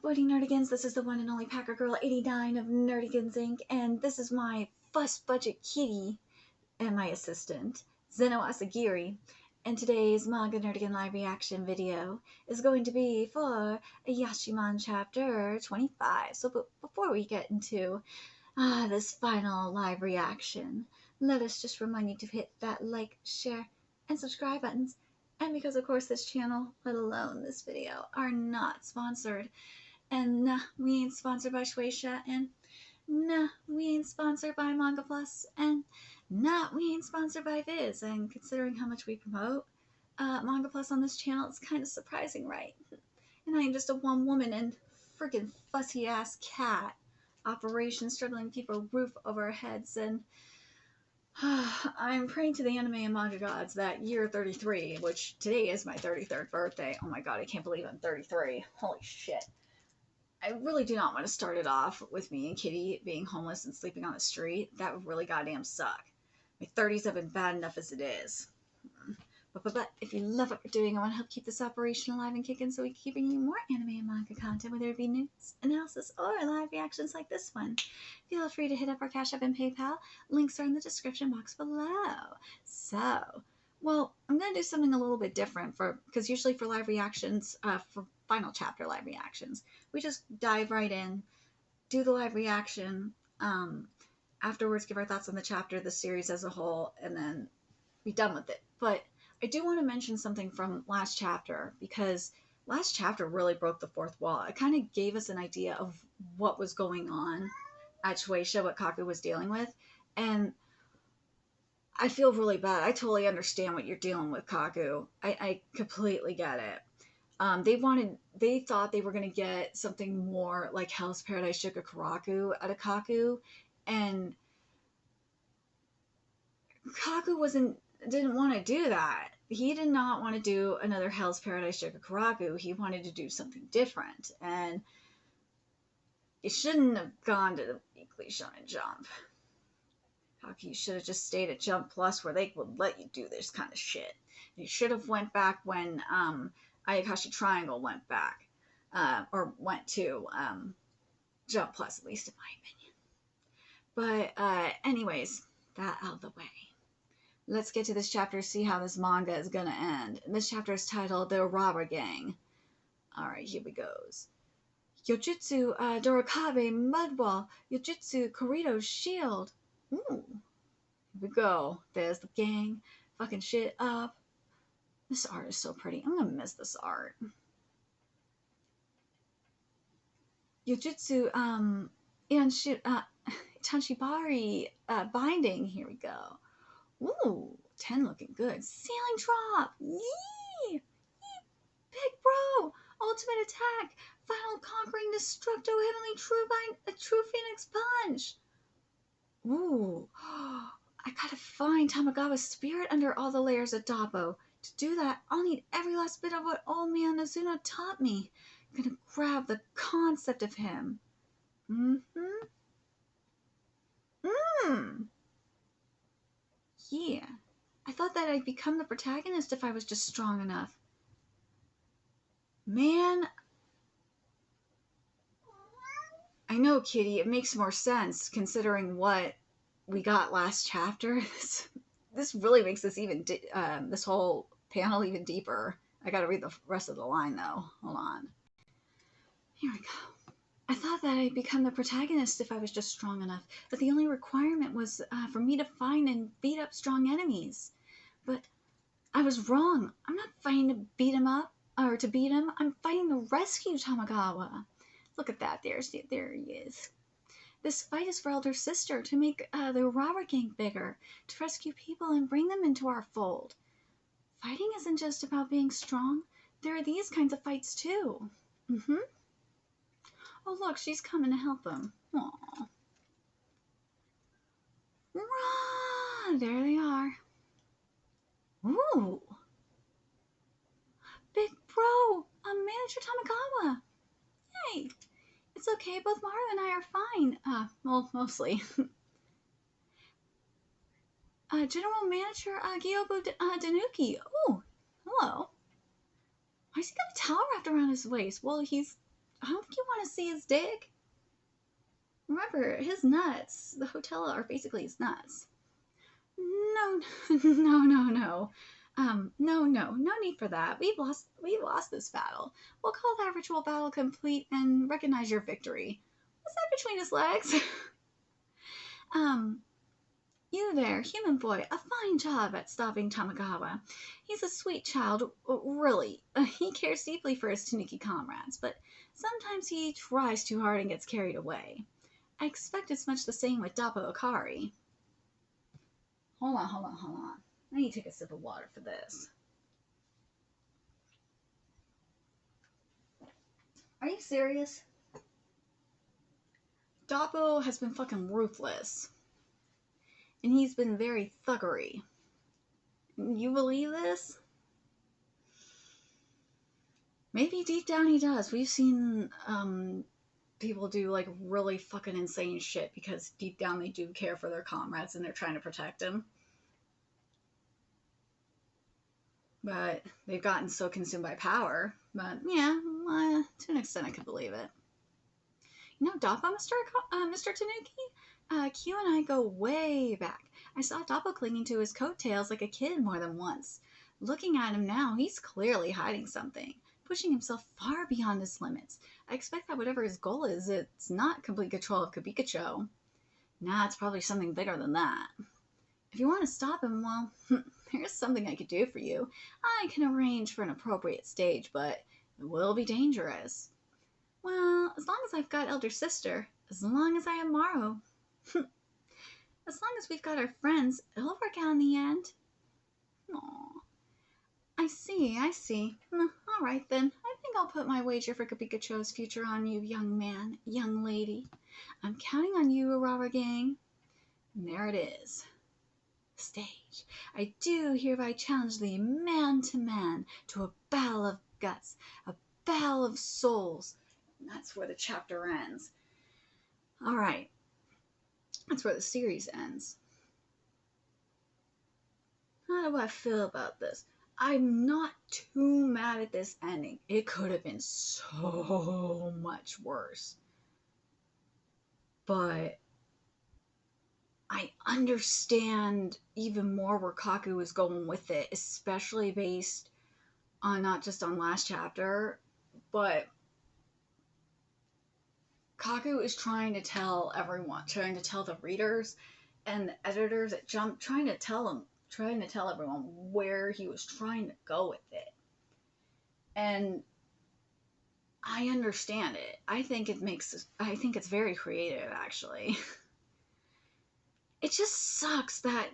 Buddy Nerdigans, this is the one and only Packer Girl 89 of Nerdigans Inc. And this is my fuss budget kitty and my assistant, Zeno Asagiri. And today's Manga Nerdigan live reaction video is going to be for Ayashimon chapter 25. So before we get into this final live reaction, let us just remind you to hit that like, share, and subscribe buttons. And because of course this channel, let alone this video, are not sponsored. And nah, we ain't sponsored by Shueisha, and nah, we ain't sponsored by Manga Plus, and nah, we ain't sponsored by Viz. And considering how much we promote Manga Plus on this channel, it's kind of surprising, right? And I am just a one woman and freaking fussy ass cat operation struggling to keep a roof over our heads, and I'm praying to the anime and manga gods that year 33, which today is my 33rd birthday. Oh my god, I can't believe I'm 33. Holy shit. I really do not want to start it off with me and Kitty being homeless and sleeping on the street. That would really goddamn suck. My 30s have been bad enough as it is. But if you love what we're doing, I want to help keep this operation alive and kicking so we can keep bringing you more anime and manga content, whether it be news, analysis, or live reactions like this one. Feel free to hit up our Cash App and PayPal. Links are in the description box below. So, well, I'm going to do something a little bit different because usually for live reactions, for final chapter live reactions, we just dive right in, do the live reaction, afterwards give our thoughts on the chapter, the series as a whole, and then be done with it. But I do want to mention something from last chapter, because last chapter really broke the fourth wall. It kind of gave us an idea of what was going on at Shueisha, what Kaku was dealing with, and I feel really bad. I totally understand what you're dealing with, Kaku. I completely get it. They thought they were going to get something more like Hell's Paradise Sugar Karaku out of Kaku, and Kaku didn't want to do that. He did not want to do another Hell's Paradise Sugar Karaku. He wanted to do something different, and it shouldn't have gone to the Weekly Shonen Jump. You should have just stayed at Jump Plus, where they would let you do this kind of shit. You should have went back when Ayakashi Triangle went back, or went to Jump Plus, at least in my opinion. But anyways, that out of the way. Let's get to this chapter, see how this manga is gonna end. And this chapter is titled The URARA Gang. Alright, here we goes. Yojutsu Dorakabe Mudwall, Yojutsu Corrido Shield. Ooh. Here we go. There's the gang. Fucking shit up. This art is so pretty. I'm gonna miss this art. Yojutsu Tanshibari binding. Here we go. Ooh, 10 looking good. Sailing drop. Yee! Big bro. Ultimate attack. Final conquering destructo heavenly true phoenix punch. Ooh. I gotta find Tamagawa's spirit under all the layers of Dappo. To do that, I'll need every last bit of what old man Nazuno taught me. I'm gonna grab the concept of him. Yeah. I thought that I'd become the protagonist if I was just strong enough. Man. I know, Kitty, it makes more sense considering what we got last chapter. This really makes this even this whole panel even deeper. I gotta read the rest of the line though. Hold on. Here we go. I thought that I'd become the protagonist if I was just strong enough, but the only requirement was for me to find and beat up strong enemies. But I was wrong. I'm not fighting to beat him up, or to beat him. I'm fighting to rescue Tamagawa. Look at that. There he is. This fight is for elder sister, to make the URARA gang bigger, to rescue people and bring them into our fold. Fighting isn't just about being strong. There are these kinds of fights too. Oh look, she's coming to help him. Aww. Run! There they are. Ooh. Big bro! Manager Tamagawa! Hey! It's okay, both Maru and I are fine. Well, mostly. General Manager Gyoko Danuki. Oh, hello. Why's he got a towel wrapped around his waist? Well, he's I don't think you want to see his dick. Remember, his nuts, the hotel are basically his nuts. No, no. No need for that. We've lost this battle. We'll call that ritual battle complete and recognize your victory. What's that between his legs? You there, human boy, a fine job at stopping Tamagawa. He's a sweet child, really. He cares deeply for his Tanuki comrades, but sometimes he tries too hard and gets carried away. I expect it's much the same with Dappo Akari. Hold on. I need to take a sip of water for this. Are you serious? Dappo has been fucking ruthless. And he's been very thuggery. You believe this? Maybe deep down he does. We've seen people do like really fucking insane shit because deep down they do care for their comrades and they're trying to protect them. But they've gotten so consumed by power. But yeah, to an extent I could believe it. You know Dappo, Mr. Tanuki? Q and I go way back. I saw Dappo clinging to his coattails like a kid more than once. Looking at him now, he's clearly hiding something, pushing himself far beyond his limits. I expect that whatever his goal is, it's not complete control of Kabikacho. Nah, it's probably something bigger than that. If you want to stop him, well, here's something I could do for you. I can arrange for an appropriate stage, but it will be dangerous. Well, as long as I've got elder sister, as long as I have Maru. As long as we've got our friends, it'll work out in the end. Aw. I see. All right then. I think I'll put my wager for Kabikacho's future on you, young man, young lady. I'm counting on you, URARA gang. And there it is. Stage. I do hereby challenge thee man to man to a battle of guts, a battle of souls. And that's where the chapter ends. All right. That's where the series ends. How do I feel about this? I'm not too mad at this ending. It could have been so much worse. But I understand even more where Kaku was going with it, especially based on not just on last chapter, but Kaku is trying to tell everyone, trying to tell the readers and the editors at Jump, trying to tell everyone where he was trying to go with it. And I understand it. I think it's very creative, actually. It just sucks that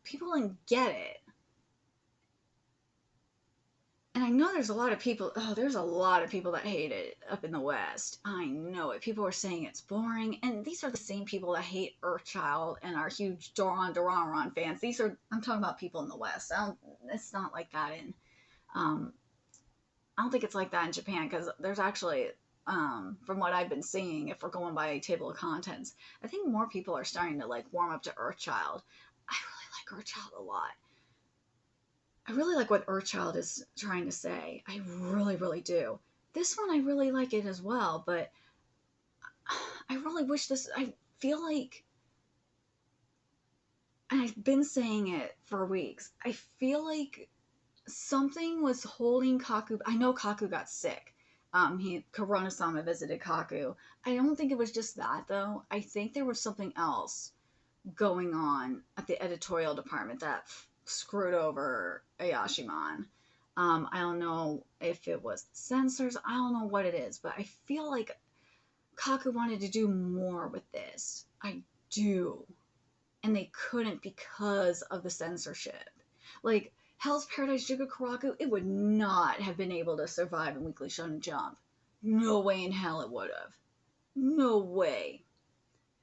people didn't get it. And I know there's a lot of people that hate it up in the West. I know it. People are saying it's boring. And these are the same people that hate Earthchild and are huge Doron fans. I'm talking about people in the West. It's not like that I don't think it's like that in Japan, because there's actually, from what I've been seeing, if we're going by table of contents, I think more people are starting to like warm up to Earthchild. I really like Earthchild a lot. I really like what Earthchild is trying to say. I really, really do. This one, I really like it as well, but I really wish I feel like, and I've been saying it for weeks, I feel like something was holding Kaku. I know Kaku got sick. Korona-sama visited Kaku. I don't think it was just that, though. I think there was something else going on at the editorial department that screwed over Ayashimon. I don't know if it was censors. I don't know what it is, but I feel like Kaku wanted to do more with this. I do. And they couldn't because of the censorship. Like, Hell's Paradise Jigakuraku, it would not have been able to survive in Weekly Shonen Jump. No way in hell it would have. No way.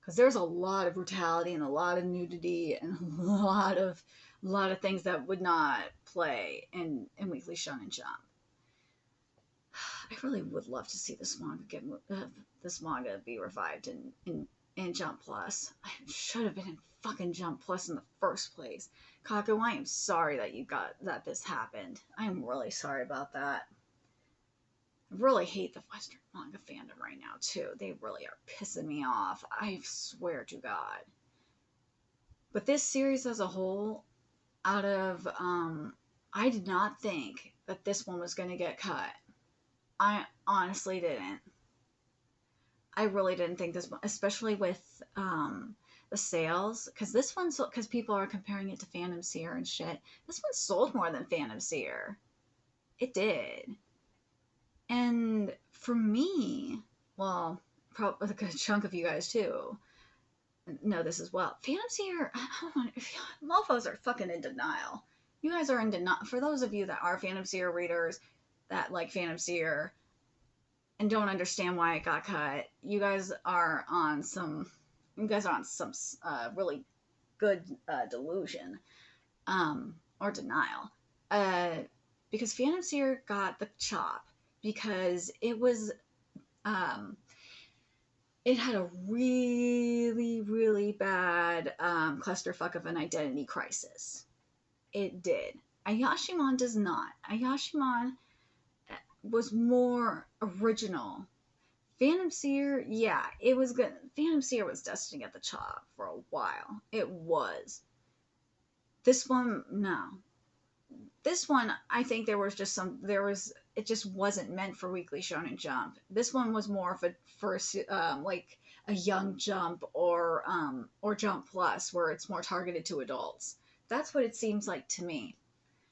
Because there's a lot of brutality and a lot of nudity and a lot of things that would not play in Weekly Shonen Jump. I really would love to see this manga be revived in Jump Plus. I should have been in fucking Jump Plus in the first place. Kaku, I am sorry that this happened. I am really sorry about that. I really hate the Western manga fandom right now, too. They really are pissing me off. I swear to God. But this series as a whole, out of, I did not think that this one was going to get cut. I honestly didn't. I really didn't think this one, especially with the sales, because people are comparing it to Phantom Seer and shit. This one sold more than Phantom Seer. It did. And for me, well, probably a good chunk of you guys too know this as well. Phantom Seer, mofos are fucking in denial. You guys are in denial. For those of you that are Phantom Seer readers that like Phantom Seer and don't understand why it got cut, you guys are on some really good delusion or denial. Because Phantom Seer got the chop because it was it had a really, really bad clusterfuck of an identity crisis. It did. Ayashimon does not. Ayashimon was more original. Phantom Seer, yeah, it was good. Phantom Seer was destined to get the chop for a while. It was. This one, no. This one, I think it just wasn't meant for Weekly Shonen Jump. This one was more of like a Young Jump or Jump Plus, where it's more targeted to adults. That's what it seems like to me.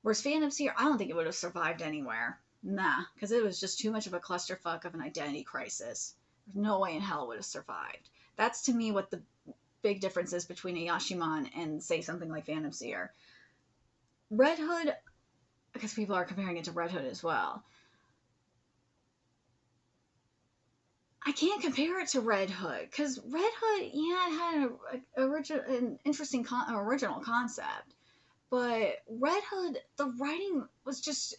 Whereas Phantom Seer, I don't think it would have survived anywhere. Nah, because it was just too much of a clusterfuck of an identity crisis. There's no way in hell it would have survived. That's to me what the big difference is between Ayashimon and, say, something like Phantom Seer. Red Hood, because people are comparing it to Red Hood as well. I can't compare it to Red Hood, because Red Hood, yeah, it had an interesting original concept. But Red Hood, the writing was just,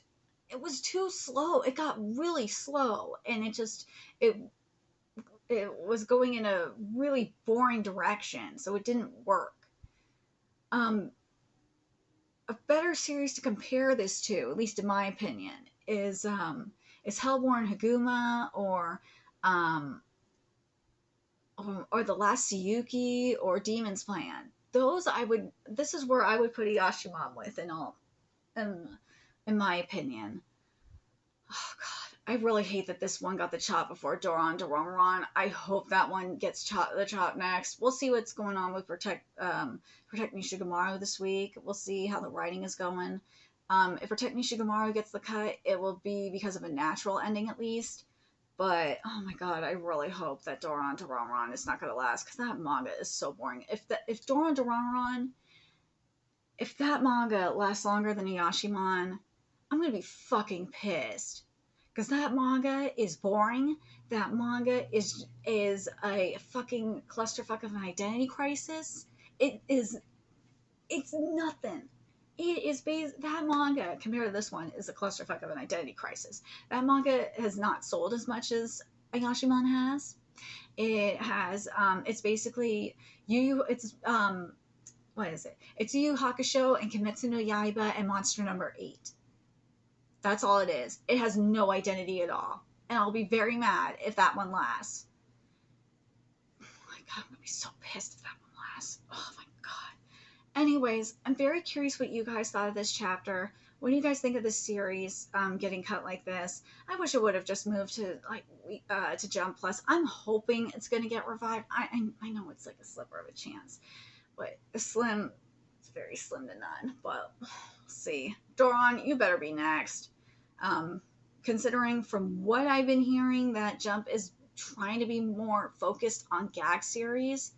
it was too slow. It got really slow, and it was going in a really boring direction, so it didn't work. A better series to compare this to, at least in my opinion, is Hellborn Haguma or The Last Tsuyuki or Demon's Plan. This is where I would put Ayashimon with in my opinion. Oh God, I really hate that this one got the chop before Doron Doronron. I hope that one gets the chop next. We'll see what's going on with Protect Me Shigemaru this week. We'll see how the writing is going. If Protect Me Shigemaru gets the cut, it will be because of a natural ending at least. But oh my God, I really hope that Doron Doronron is not going to last, because that manga is so boring. If Doron Doronron, if that manga lasts longer than Ayashimon, I'm going to be fucking pissed. Because that manga is boring. That manga is a fucking clusterfuck of an identity crisis. It's nothing. That manga, compared to this one, is a clusterfuck of an identity crisis. That manga has not sold as much as Ayashimon has. It has, it's basically, what is it? It's Yu Yu Hakusho and Kimetsu no Yaiba and Monster Number 8. That's all it is. It has no identity at all. And I'll be very mad if that one lasts. Oh my God, I'm going to be so pissed if that one lasts. Oh my God. Anyways, I'm very curious what you guys thought of this chapter. What do you guys think of this series getting cut like this? I wish it would have just moved to to Jump Plus. I'm hoping it's going to get revived. I know it's like a sliver of a chance. But it's very slim to none. But we'll see. Doron, you better be next. Considering from what I've been hearing that Jump is trying to be more focused on gag series,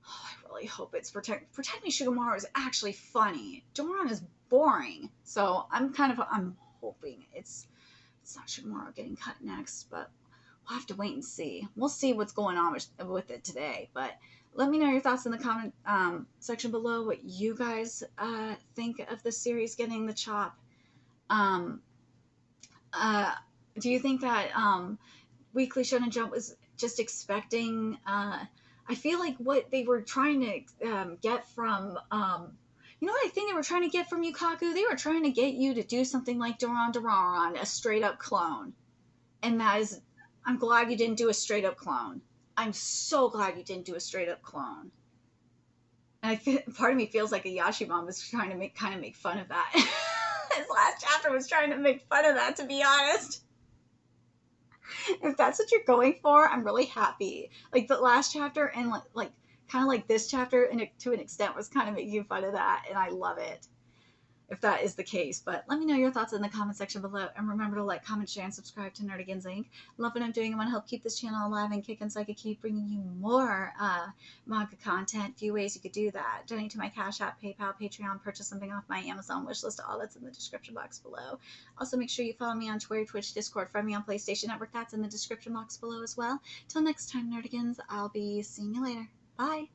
I really hope it's Protect Me Shigemaru is actually funny. Doron is boring, so I'm hoping it's not Shigemaru getting cut next, but we'll have to wait and see. We'll see what's going on with it today, but let me know your thoughts in the comment section below, what you guys think of this series getting the chop. Do you think that Weekly Shonen Jump was just expecting... I feel like what they were trying to get from... you know what I think they were trying to get from Yukaku? They were trying to get you to do something like Doron Doronron, a straight-up clone. And that is, I'm glad you didn't do a straight up clone. I'm so glad you didn't do a straight up clone. And I feel, part of me feels like Ayashimon was trying to make fun of that. His last chapter was trying to make fun of that, to be honest. If that's what you're going for, I'm really happy. Like the last chapter and like kind of like this chapter, and to an extent, was kind of making fun of that, and I love it. If that is the case. But let me know your thoughts in the comment section below. And remember to like, comment, share, and subscribe to Nerdigans Inc. Love what I'm doing. I want to help keep this channel alive and kicking so I can keep bringing you more manga content. Few ways you could do that. Donate to my Cash App, PayPal, Patreon, purchase something off my Amazon wishlist. All that's in the description box below. Also, make sure you follow me on Twitter, Twitch, Discord, friend me on PlayStation Network. That's in the description box below as well. Till next time, Nerdigans, I'll be seeing you later. Bye.